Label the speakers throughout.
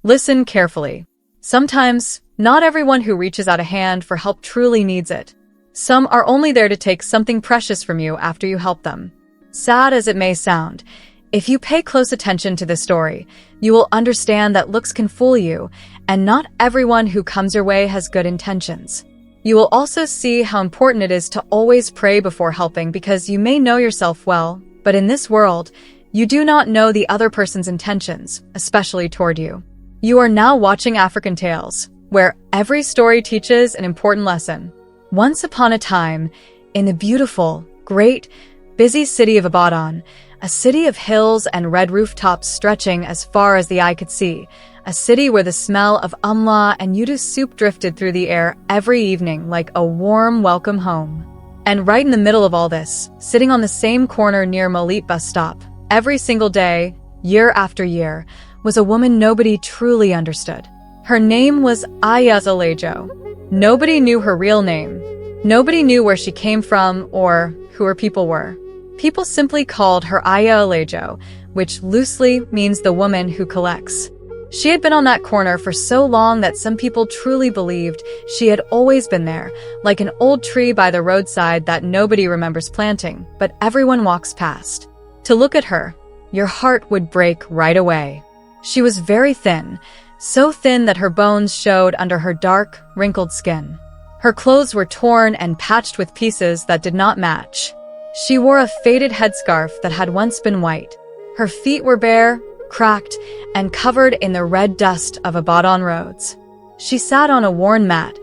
Speaker 1: Listen carefully. Sometimes, not everyone who reaches out a hand for help truly needs it. Some are only there to take something precious from you after you help them. Sad as it may sound, if you pay close attention to this story, you will understand that looks can fool you, and not everyone who comes your way has good intentions. You will also see how important it is to always pray before helping, because you may know yourself well, but in this world, you do not know the other person's intentions, especially toward you. You are now watching African Tales, where every story teaches an important lesson. Once upon a time, in the beautiful, great, busy city of Ibadan, a city of hills and red rooftops stretching as far as the eye could see, a city where the smell of amla and yudu soup drifted through the air every evening like a warm welcome home. And right in the middle of all this, sitting on the same corner near Molit bus stop, every single day, year after year, was a woman nobody truly understood. Her name was Aya Alejo. Nobody knew her real name. Nobody knew where she came from or who her people were. People simply called her Aya Alejo, which loosely means the woman who collects. She had been on that corner for so long that some people truly believed she had always been there, like an old tree by the roadside that nobody remembers planting, but everyone walks past. To look at her, your heart would break right away. She was very thin, so thin that her bones showed under her dark, wrinkled skin. Her clothes were torn and patched with pieces that did not match. She wore a faded headscarf that had once been white. Her feet were bare, cracked, and covered in the red dust of Ibadan roads. She sat on a worn mat,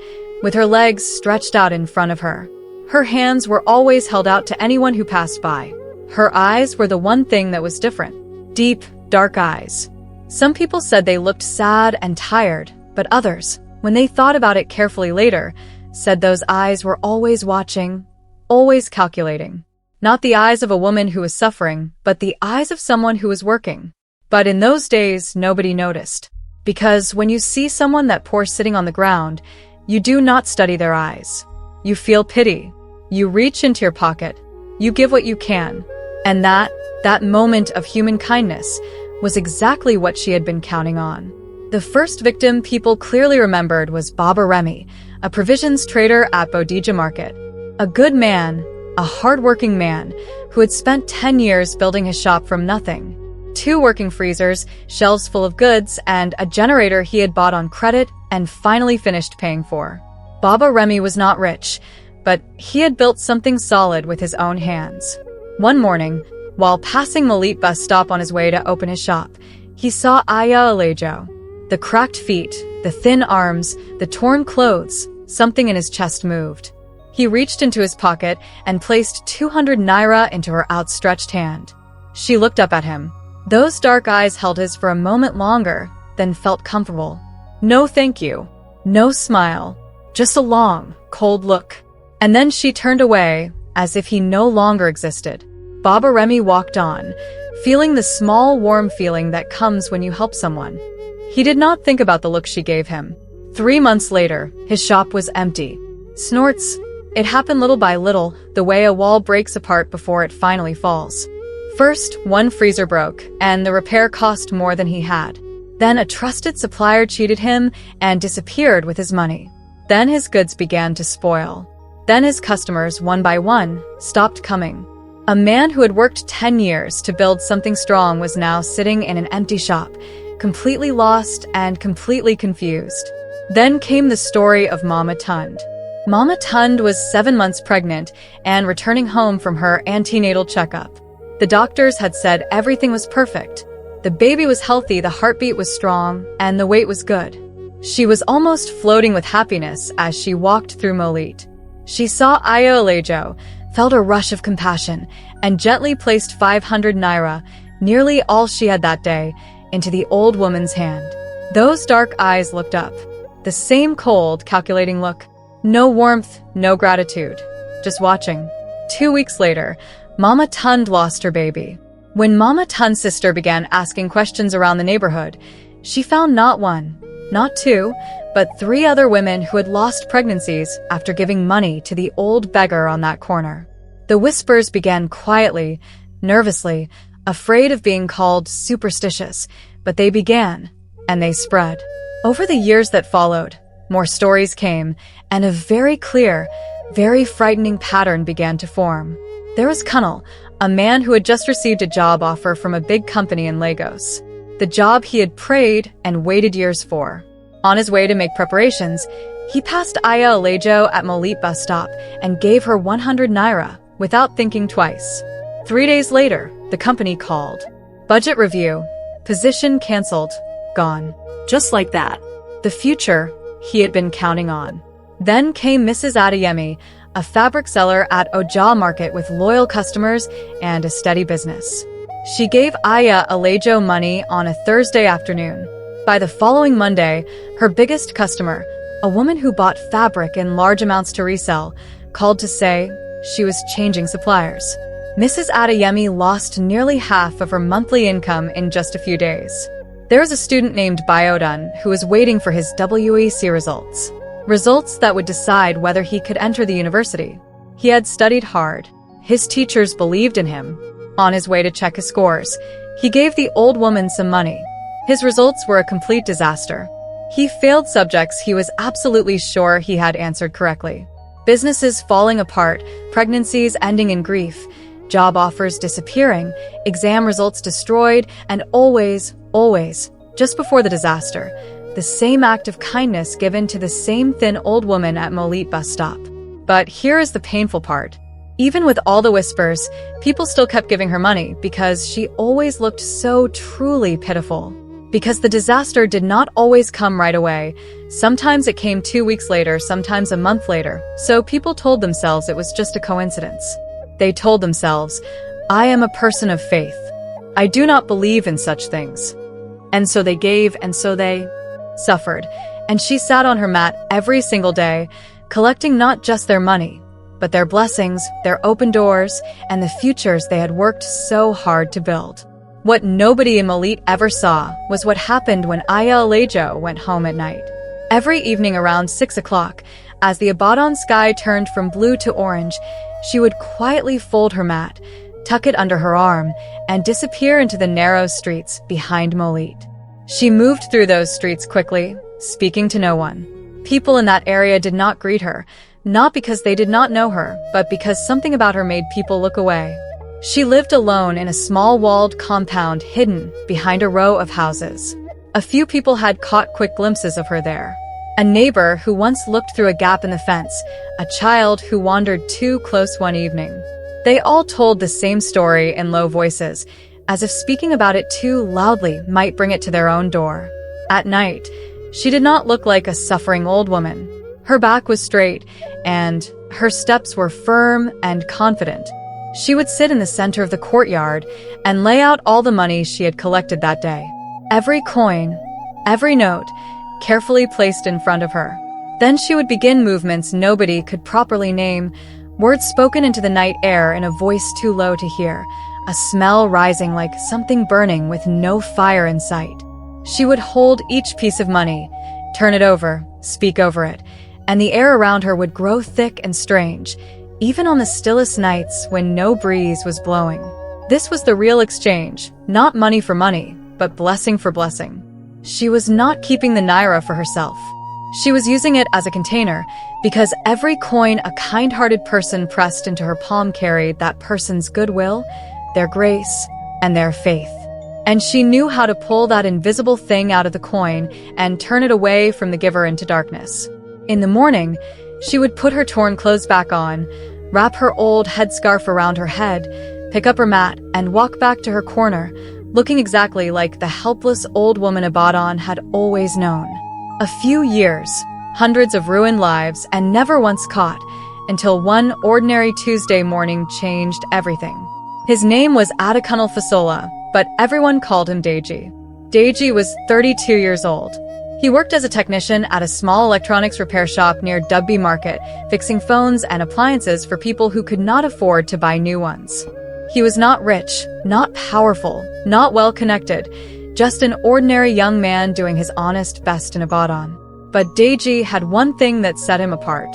Speaker 1: with her legs stretched out in front of her. Her hands were always held out to anyone who passed by. Her eyes were the one thing that was different. Deep, dark eyes. Some people said they looked sad and tired, but others, when they thought about it carefully later, said those eyes were always watching, always calculating. Not the eyes of a woman who was suffering, but the eyes of someone who was working. But in those days, nobody noticed. Because when you see someone that poor sitting on the ground, you do not study their eyes. You feel pity. You reach into your pocket. You give what you can. And that moment of human kindness was exactly what she had been counting on. The first victim people clearly remembered was Baba Remy, a provisions trader at Bodija Market. A good man, a hard-working man, who had spent 10 years building his shop from nothing. 2 working freezers, shelves full of goods, and a generator he had bought on credit and finally finished paying for. Baba Remy was not rich, but he had built something solid with his own hands. One morning, while passing Molit bus stop on his way to open his shop, he saw Aya Alejo. The cracked feet, the thin arms, the torn clothes, something in his chest moved. He reached into his pocket and placed 200 naira into her outstretched hand. She looked up at him. Those dark eyes held his for a moment longer, then felt comfortable. No thank you. No smile. Just a long, cold look. And then she turned away, as if he no longer existed. Baba Remy walked on, feeling the small, warm feeling that comes when you help someone. He did not think about the look she gave him. 3 months later, his shop was empty. Snorts. It happened little by little, the way a wall breaks apart before it finally falls. First, one freezer broke, and the repair cost more than he had. Then a trusted supplier cheated him and disappeared with his money. Then his goods began to spoil. Then his customers, one by one, stopped coming. A man who had worked 10 years to build something strong was now sitting in an empty shop, completely lost and completely confused. Then came the story of Mama Tund. Mama Tund was 7 months pregnant and returning home from her antenatal checkup. The doctors had said everything was perfect. The baby was healthy, the heartbeat was strong, and the weight was good. She was almost floating with happiness as she walked through Molit. She saw Aya Alejo, felt a rush of compassion, and gently placed 500 naira, nearly all she had that day, into the old woman's hand. Those dark eyes looked up. The same cold, calculating look. No warmth, no gratitude. Just watching. 2 weeks later, Mama Tund lost her baby. When Mama Tund's sister began asking questions around the neighborhood, she found not 1, not 2, but 3 other women who had lost pregnancies after giving money to the old beggar on that corner. The whispers began quietly, nervously, afraid of being called superstitious, but they began. and they spread. Over the years that followed, more stories came, and a very clear, very frightening pattern began to form. There was Kunal, a man who had just received a job offer from a big company in Lagos. The job he had prayed and waited years for. On his way to make preparations, he passed Aya Alejo at Molit bus stop and gave her 100 naira without thinking twice. 3 days later, the company called. Budget review. Position cancelled. Gone. Just like that. The future he had been counting on. Then came Mrs. Adeyemi, a fabric seller at Oja Market with loyal customers and a steady business. She gave Aya Alejo money on a Thursday afternoon. By the following Monday, her biggest customer, a woman who bought fabric in large amounts to resell, called to say she was changing suppliers. Mrs. Adeyemi lost nearly half of her monthly income in just a few days. There was a student named Biodan who was waiting for his WEC results. Results that would decide whether he could enter the university. He had studied hard. His teachers believed in him. On his way to check his scores, he gave the old woman some money. His results were a complete disaster. He failed subjects he was absolutely sure he had answered correctly. Businesses falling apart, pregnancies ending in grief, job offers disappearing, exam results destroyed, and always, just before the disaster, the same act of kindness given to the same thin old woman at Molit bus stop. But here is the painful part. Even with all the whispers, people still kept giving her money because she always looked so truly pitiful. Because the disaster did not always come right away. Sometimes it came 2 weeks later, sometimes a month later. So people told themselves it was just a coincidence. They told themselves, I am a person of faith. I do not believe in such things. And so they gave, and so they suffered. And she sat on her mat every single day, collecting not just their money, but their blessings, their open doors, and the futures they had worked so hard to build. What nobody in Molit ever saw was what happened when Aya Alejo went home at night. Every evening around 6 o'clock, as the Ibadan sky turned from blue to orange, she would quietly fold her mat, tuck it under her arm, and disappear into the narrow streets behind Molit. She moved through those streets quickly, speaking to no one. People in that area did not greet her, not because they did not know her, but because something about her made people look away. She lived alone in a small walled compound hidden behind a row of houses. A few people had caught quick glimpses of her there. A neighbor who once looked through a gap in the fence, a child who wandered too close one evening. They all told the same story in low voices, as if speaking about it too loudly might bring it to their own door. At night, she did not look like a suffering old woman. Her back was straight, and her steps were firm and confident. She would sit in the center of the courtyard and lay out all the money she had collected that day. Every coin, every note, carefully placed in front of her. Then she would begin movements nobody could properly name, words spoken into the night air in a voice too low to hear, a smell rising like something burning with no fire in sight. She would hold each piece of money, turn it over, speak over it, and the air around her would grow thick and strange, even on the stillest nights when no breeze was blowing. This was the real exchange, not money for money, but blessing for blessing. She was not keeping the naira for herself. She was using it as a container, because every coin a kind-hearted person pressed into her palm carried that person's goodwill, their grace, and their faith. And she knew how to pull that invisible thing out of the coin and turn it away from the giver into darkness. In the morning, she would put her torn clothes back on, wrap her old headscarf around her head, pick up her mat, and walk back to her corner, looking exactly like the helpless old woman Ibadan had always known. A few years, hundreds of ruined lives, and never once caught, until one ordinary Tuesday morning changed everything. His name was Adekunle Fasola, but everyone called him Deji. Deji was 32 years old. He worked as a technician at a small electronics repair shop near Dugby Market, fixing phones and appliances for people who could not afford to buy new ones. He was not rich, not powerful, not well-connected, just an ordinary young man doing his honest best in Ibadan. But Deji had one thing that set him apart.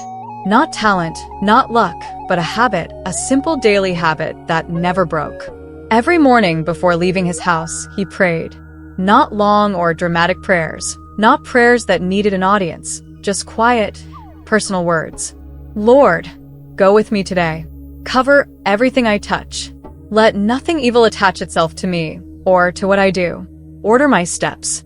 Speaker 1: Not talent, not luck, but a habit, a simple daily habit that never broke. Every morning before leaving his house, he prayed. Not long or dramatic prayers, not prayers that needed an audience, just quiet, personal words. Lord, go with me today. Cover everything I touch. Let nothing evil attach itself to me or to what I do. Order my steps.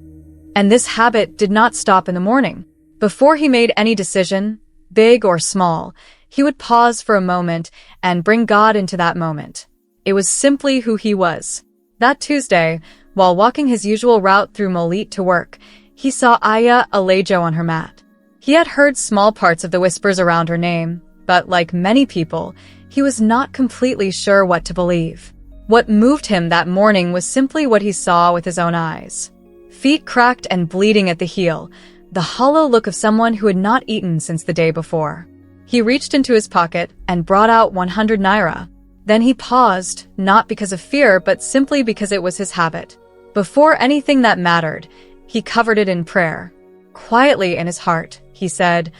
Speaker 1: And this habit did not stop in the morning. Before he made any decision, big or small, he would pause for a moment and bring God into that moment. It was simply who he was. That Tuesday, while walking his usual route through Molit to work, he saw Aya Alejo on her mat. He had heard small parts of the whispers around her name, but like many people, he was not completely sure what to believe. What moved him that morning was simply what he saw with his own eyes. Feet cracked and bleeding at the heel, the hollow look of someone who had not eaten since the day before. He reached into his pocket and brought out 100 naira. Then he paused, not because of fear, but simply because it was his habit. Before anything that mattered, he covered it in prayer. Quietly in his heart, he said,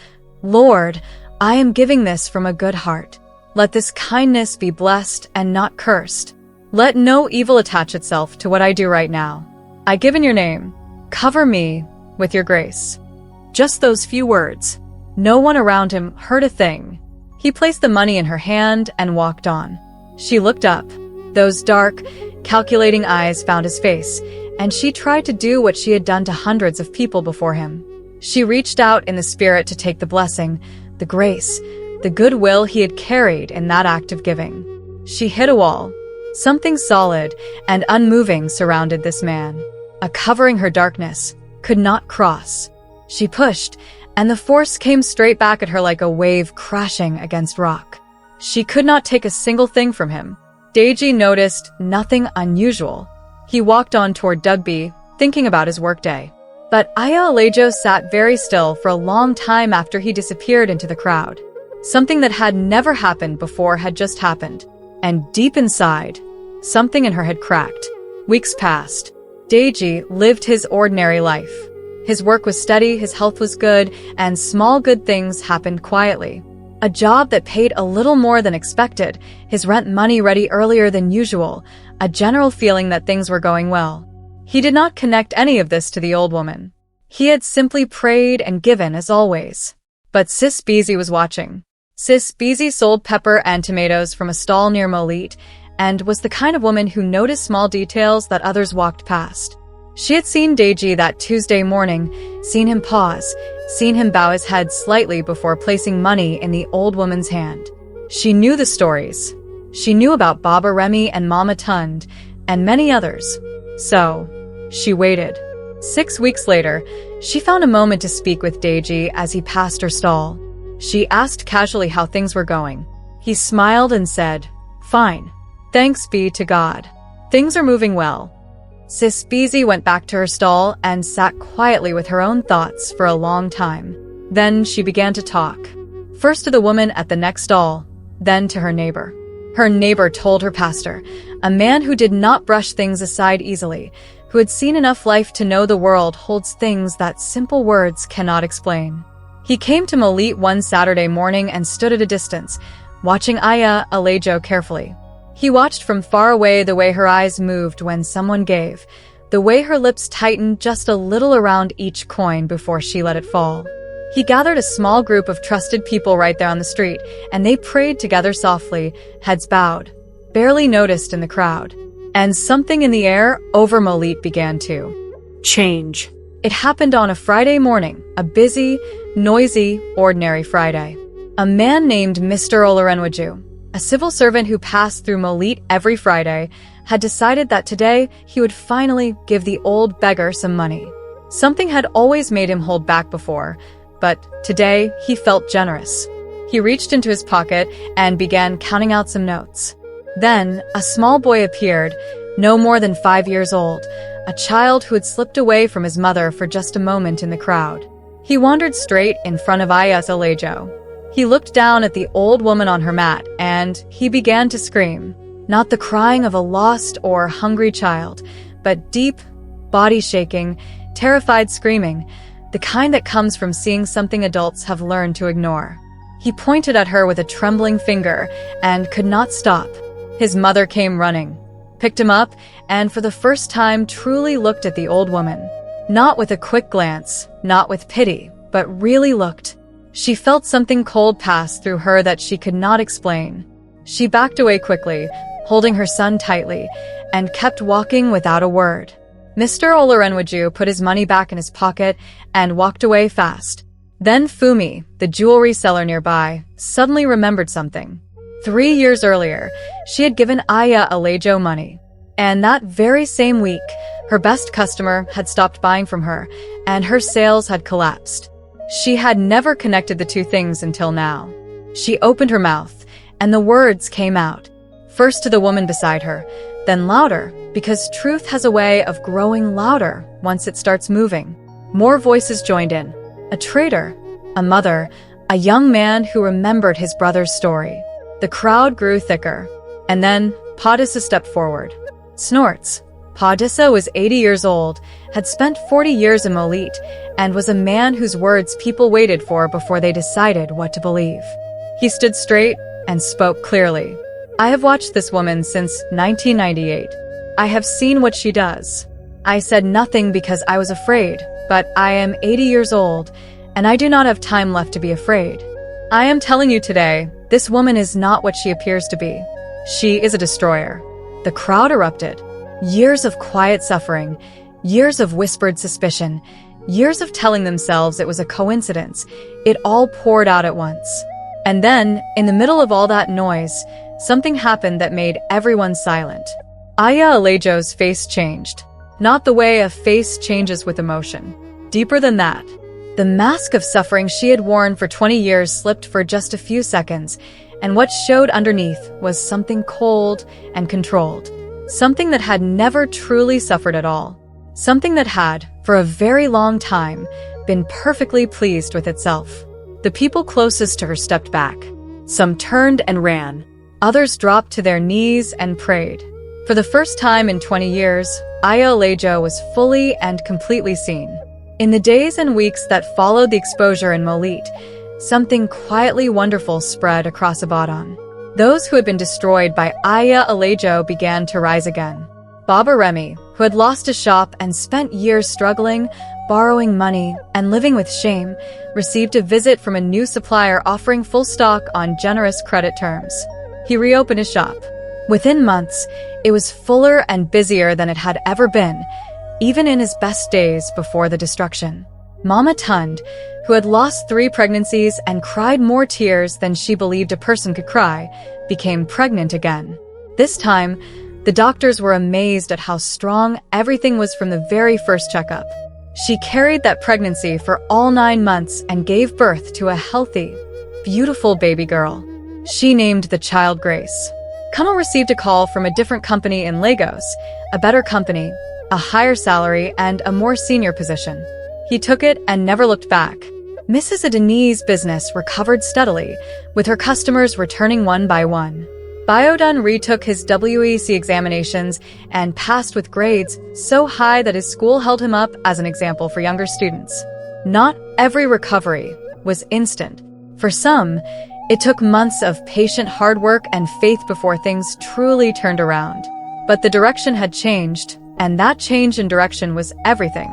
Speaker 1: Lord, I am giving this from a good heart. Let this kindness be blessed and not cursed. Let no evil attach itself to what I do right now. I give in your name. Cover me with your grace. Just those few words. No one around him heard a thing. He placed the money in her hand and walked on. She looked up. Those dark, calculating eyes found his face, and she tried to do what she had done to hundreds of people before him. She reached out in the spirit to take the blessing, the grace, the goodwill he had carried in that act of giving. She hit a wall. Something solid and unmoving surrounded this man. A covering her darkness could not cross. She pushed, and the force came straight back at her like a wave crashing against rock. She could not take a single thing from him. Deji noticed nothing unusual. He walked on toward Dugby, thinking about his workday. But Aya Alejo sat very still for a long time after he disappeared into the crowd. Something that had never happened before had just happened. And deep inside, something in her had cracked. Weeks passed. Deji lived his ordinary life. His work was steady, his health was good, and small good things happened quietly. A job that paid a little more than expected, his rent money ready earlier than usual, a general feeling that things were going well. He did not connect any of this to the old woman. He had simply prayed and given as always. But Sis Beezy was watching. Sis Beezy sold pepper and tomatoes from a stall near Molit, and was the kind of woman who noticed small details that others walked past. She had seen Deji that Tuesday morning, seen him pause, seen him bow his head slightly before placing money in the old woman's hand. She knew the stories. She knew about Baba Remy and Mama Tund, and many others. So, she waited. 6 weeks later, she found a moment to speak with Deji as he passed her stall. She asked casually how things were going. He smiled and said, "Fine. Thanks be to God. Things are moving well." Sis Beezy went back to her stall and sat quietly with her own thoughts for a long time. Then she began to talk. First to the woman at the next stall, then to her neighbor. Her neighbor told her pastor, a man who did not brush things aside easily, who had seen enough life to know the world holds things that simple words cannot explain. He came to Molit one Saturday morning and stood at a distance, watching Aya Alejo carefully. He watched from far away the way her eyes moved when someone gave, the way her lips tightened just a little around each coin before she let it fall. He gathered a small group of trusted people right there on the street, and they prayed together softly, heads bowed, barely noticed in the crowd. And something in the air over Molit began to change. It happened on a Friday morning, a busy, noisy, ordinary Friday. A man named Mr. Olarenwaju, a civil servant who passed through Molit every Friday, had decided that today he would finally give the old beggar some money. Something had always made him hold back before, but today he felt generous. He reached into his pocket and began counting out some notes. Then a small boy appeared, no more than 5 years old, a child who had slipped away from his mother for just a moment in the crowd. He wandered straight in front of Ayas Alejo. He looked down at the old woman on her mat, and he began to scream. Not the crying of a lost or hungry child, but deep, body-shaking, terrified screaming, the kind that comes from seeing something adults have learned to ignore. He pointed at her with a trembling finger and could not stop. His mother came running. picked him up, and for the first time truly looked at the old woman. Not with a quick glance, not with pity, but really looked. She felt something cold pass through her that she could not explain. She backed away quickly, holding her son tightly, and kept walking without a word. Mr. Olarenwaju put his money back in his pocket and walked away fast. Then Fumi, the jewelry seller nearby, suddenly remembered something. 3 years earlier, she had given Aya Alejo money. And that very same week, her best customer had stopped buying from her, and her sales had collapsed. She had never connected the two things until now. She opened her mouth, and the words came out. First to the woman beside her, then louder, because truth has a way of growing louder once it starts moving. More voices joined in. A traitor, a mother, a young man who remembered his brother's story. The crowd grew thicker. And then Padissa stepped forward. Snorts. Padissa was 80 years old, had spent 40 years in Molit, and was a man whose words people waited for before they decided what to believe. He stood straight and spoke clearly. I have watched this woman since 1998. I have seen what she does. I said nothing because I was afraid, but I am 80 years old, and I do not have time left to be afraid. I am telling you today, this woman is not what she appears to be. She is a destroyer. The crowd erupted. Years of quiet suffering, years of whispered suspicion, years of telling themselves it was a coincidence. It all poured out at once. And then, in the middle of all that noise, something happened that made everyone silent. Aya Alejo's face changed. Not the way a face changes with emotion. Deeper than that. The mask of suffering she had worn for 20 years slipped for just a few seconds, and what showed underneath was something cold and controlled. Something that had never truly suffered at all. Something that had, for a very long time, been perfectly pleased with itself. The people closest to her stepped back. Some turned and ran. Others dropped to their knees and prayed. For the first time in 20 years, Aya Alejo was fully and completely seen. In the days and weeks that followed the exposure in Molit, something quietly wonderful spread across Abadan. Those who had been destroyed by Aya Alejo began to rise again. Baba Remy, who had lost his shop and spent years struggling, borrowing money, and living with shame, received a visit from a new supplier offering full stock on generous credit terms. He reopened his shop. Within months, it was fuller and busier than it had ever been, even in his best days before the destruction. Mama Tund, who had lost 3 pregnancies and cried more tears than she believed a person could cry, became pregnant again. This time, the doctors were amazed at how strong everything was from the very first checkup. She carried that pregnancy for all 9 months and gave birth to a healthy, beautiful baby girl. She named the child Grace. Kunal received a call from a different company in Lagos, a better company, a higher salary, and a more senior position. He took it and never looked back. Mrs. Adeni's business recovered steadily, with her customers returning one by one. Biodun retook his WEC examinations and passed with grades so high that his school held him up as an example for younger students. Not every recovery was instant. For some, it took months of patient hard work and faith before things truly turned around. But the direction had changed, and that change in direction was everything.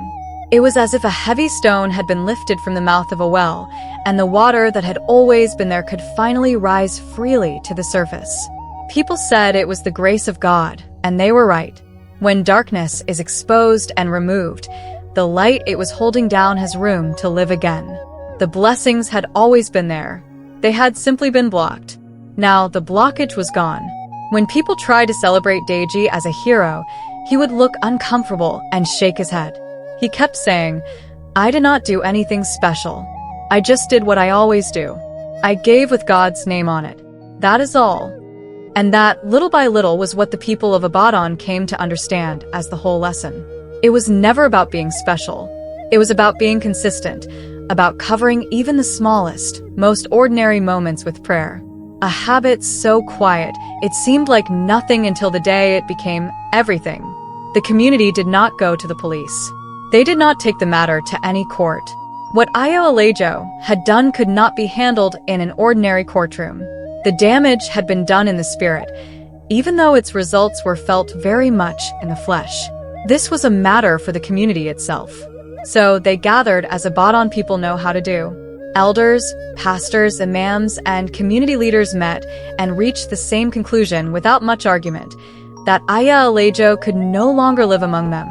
Speaker 1: It was as if a heavy stone had been lifted from the mouth of a well, and the water that had always been there could finally rise freely to the surface. People said it was the grace of God, and they were right. When darkness is exposed and removed, the light it was holding down has room to live again. The blessings had always been there. They had simply been blocked. Now the blockage was gone. When people tried to celebrate Deji as a hero, he would look uncomfortable and shake his head. He kept saying, I did not do anything special. I just did what I always do. I gave with God's name on it. That is all. And that, little by little, was what the people of Abadan came to understand as the whole lesson. It was never about being special. It was about being consistent, about covering even the smallest, most ordinary moments with prayer. A habit so quiet, it seemed like nothing until the day it became everything. The community did not go to the police. They did not take the matter to any court. What Ayo Alejo had done could not be handled in an ordinary courtroom. The damage had been done in the spirit. even though its results were felt very much in the flesh. This was a matter for the community itself. So they gathered as Abadan people know how to do. Elders, pastors, imams, and community leaders met and reached the same conclusion without much argument, that Aya Alejo could no longer live among them.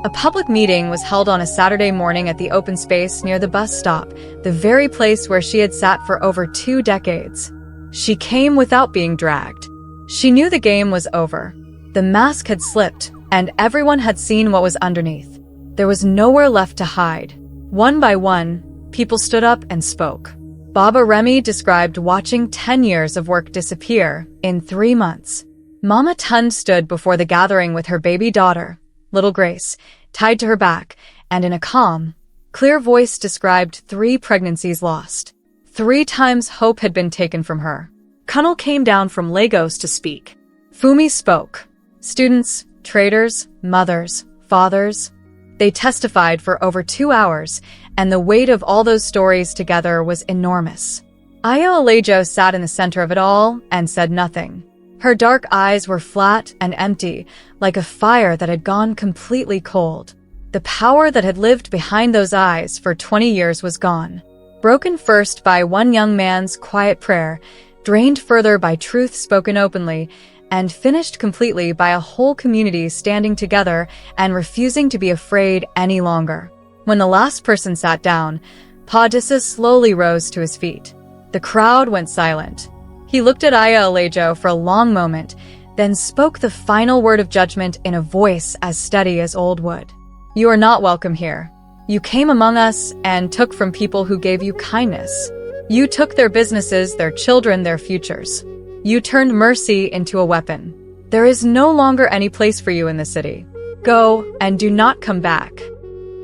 Speaker 1: A public meeting was held on a Saturday morning at the open space near the bus stop, the very place where she had sat for over 2 decades. She came without being dragged. She knew the game was over. The mask had slipped, and everyone had seen what was underneath. There was nowhere left to hide. One by one, people stood up and spoke. Baba Remy described watching 10 years of work disappear in 3 months. Mama Tun stood before the gathering with her baby daughter, little Grace, tied to her back, and in a calm, clear voice described 3 pregnancies lost. 3 times hope had been taken from her. Kunal came down from Lagos to speak. Fumi spoke. Students, traders, mothers, fathers. They testified for over 2 hours, and the weight of all those stories together was enormous. Aya Alejo sat in the center of it all and said nothing. Her dark eyes were flat and empty, like a fire that had gone completely cold. The power that had lived behind those eyes for 20 years was gone. Broken first by one young man's quiet prayer, drained further by truth spoken openly, and finished completely by a whole community standing together and refusing to be afraid any longer. When the last person sat down, Padissa slowly rose to his feet. The crowd went silent. He looked at Aya Alejo for a long moment, then spoke the final word of judgment in a voice as steady as old wood. You are not welcome here. You came among us and took from people who gave you kindness. You took their businesses, their children, their futures. You turned mercy into a weapon. There is no longer any place for you in the city. Go and do not come back.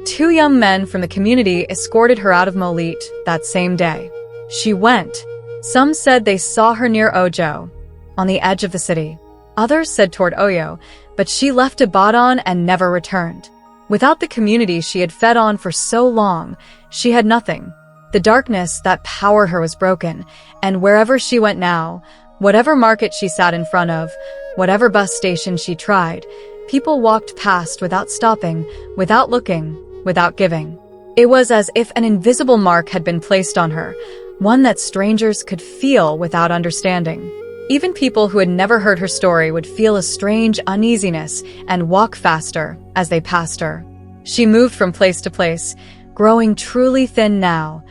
Speaker 1: 2 young men from the community escorted her out of Molit that same day. She went. Some said they saw her near Ojo, on the edge of the city. Others said toward Oyo, but she left Ibadan and never returned. Without the community she had fed on for so long, she had nothing. The darkness that powered her was broken, and wherever she went now, whatever market she sat in front of, whatever bus station she tried, people walked past without stopping, without looking, without giving. It was as if an invisible mark had been placed on her, one that strangers could feel without understanding. Even people who had never heard her story would feel a strange uneasiness and walk faster as they passed her. She moved from place to place, growing truly thin now,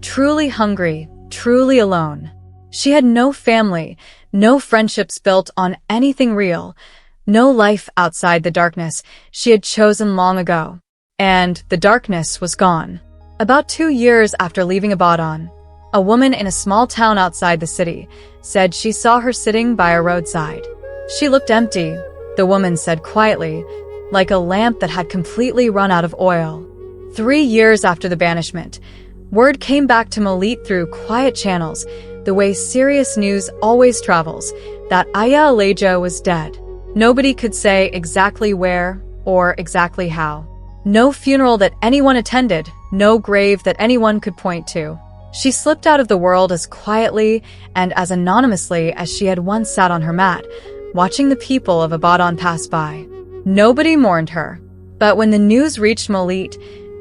Speaker 1: truly hungry, truly alone. She had no family, no friendships built on anything real, no life outside the darkness she had chosen long ago. And the darkness was gone. About 2 years after leaving Ibadan, a woman in a small town outside the city said she saw her sitting by a roadside. She looked empty, the woman said quietly, like a lamp that had completely run out of oil. 3 years after the banishment, word came back to Molit through quiet channels, the way serious news always travels, that Aya Alejo was dead. Nobody could say exactly where or exactly how. No funeral that anyone attended, no grave that anyone could point to. She slipped out of the world as quietly and as anonymously as she had once sat on her mat, watching the people of Ibadan pass by. Nobody mourned her. But when the news reached Molit,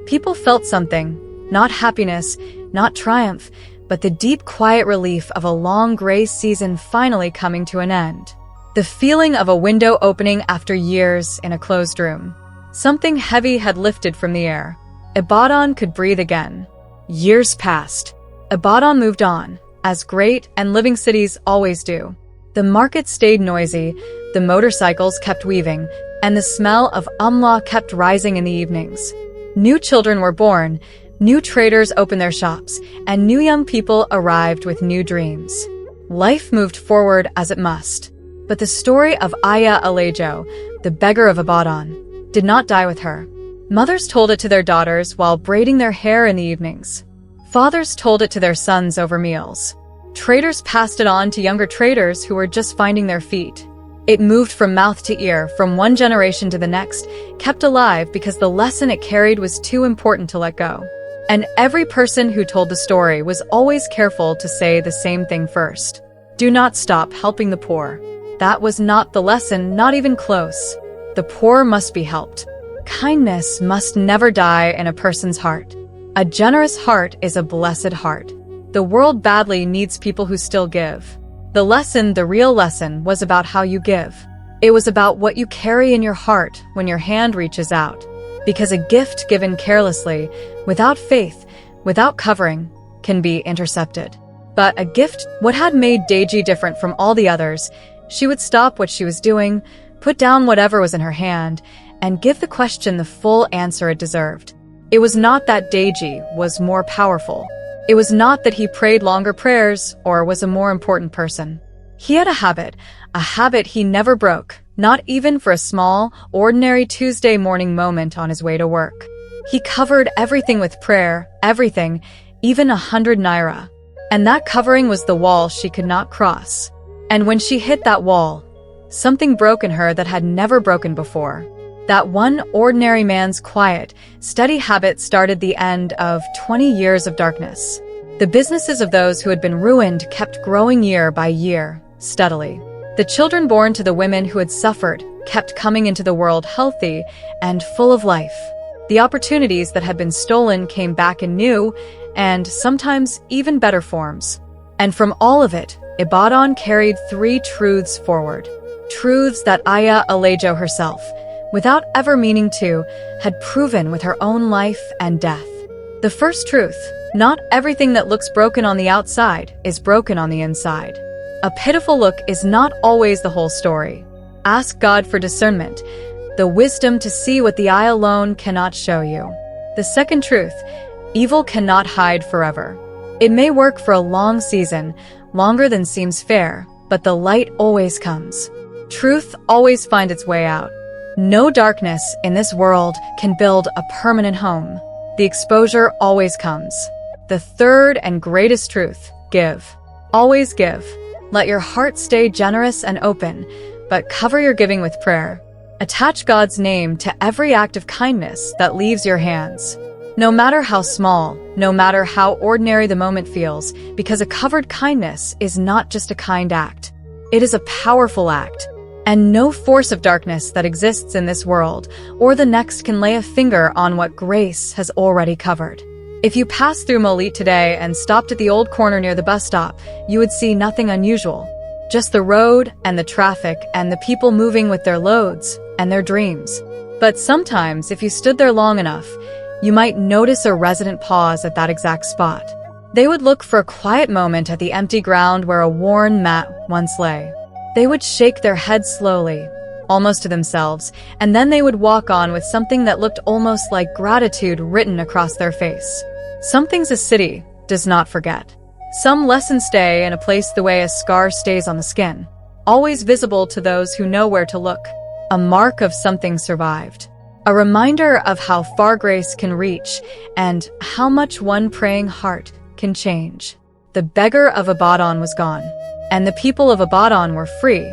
Speaker 1: people felt something, not happiness, not triumph, but the deep quiet relief of a long gray season finally coming to an end. The feeling of a window opening after years in a closed room. Something heavy had lifted from the air. Ibadan could breathe again. Years passed. Ibadan moved on, as great and living cities always do. The market stayed noisy, the motorcycles kept weaving, and the smell of umla kept rising in the evenings. New children were born, new traders opened their shops, and new young people arrived with new dreams. Life moved forward as it must. But the story of Aya Alejo, the beggar of Ibadan, did not die with her. Mothers told it to their daughters while braiding their hair in the evenings. Fathers told it to their sons over meals. Traders passed it on to younger traders who were just finding their feet. It moved from mouth to ear, from one generation to the next, kept alive because the lesson it carried was too important to let go. And every person who told the story was always careful to say the same thing first. Do not stop helping the poor. That was not the lesson, not even close. The poor must be helped. Kindness must never die in a person's heart. A generous heart is a blessed heart. The world badly needs people who still give. The lesson, the real lesson, was about how you give. It was about what you carry in your heart when your hand reaches out. Because a gift given carelessly, without faith, without covering, can be intercepted. But a gift, what had made Deji different from all the others, she would stop what she was doing, put down whatever was in her hand, and give the question the full answer it deserved. It was not that Deji was more powerful. It was not that he prayed longer prayers or was a more important person. He had a habit he never broke, not even for a small, ordinary Tuesday morning moment on his way to work. He covered everything with prayer, everything, even 100 naira. And that covering was the wall she could not cross. And when she hit that wall, something broke in her that had never broken before. That one ordinary man's quiet, steady habit started the end of 20 years of darkness. The businesses of those who had been ruined kept growing year by year, steadily. The children born to the women who had suffered kept coming into the world healthy and full of life. The opportunities that had been stolen came back in new and sometimes even better forms. And from all of it, Ibadan carried 3 truths forward. Truths that Aya Alejo herself, without ever meaning to, had proven with her own life and death. The first truth, not everything that looks broken on the outside is broken on the inside. A pitiful look is not always the whole story. Ask God for discernment, the wisdom to see what the eye alone cannot show you. The second truth, evil cannot hide forever. It may work for a long season, longer than seems fair, but the light always comes. Truth always finds its way out. No darkness in this world can build a permanent home. The exposure always comes. The third and greatest truth, give. Always give. Let your heart stay generous and open, but cover your giving with prayer. Attach God's name to every act of kindness that leaves your hands. No matter how small, no matter how ordinary the moment feels, because a covered kindness is not just a kind act. It is a powerful act. And no force of darkness that exists in this world or the next can lay a finger on what grace has already covered. If you passed through Molit today and stopped at the old corner near the bus stop, you would see nothing unusual. Just the road and the traffic and the people moving with their loads and their dreams. But sometimes, if you stood there long enough, you might notice a resident pause at that exact spot. They would look for a quiet moment at the empty ground where a worn mat once lay. They would shake their heads slowly, almost to themselves, and then they would walk on with something that looked almost like gratitude written across their face. Some things a city does not forget. Some lessons stay in a place the way a scar stays on the skin, always visible to those who know where to look. A mark of something survived. A reminder of how far grace can reach and how much one praying heart can change. The beggar of Ibadan was gone, and the people of Ibadan were free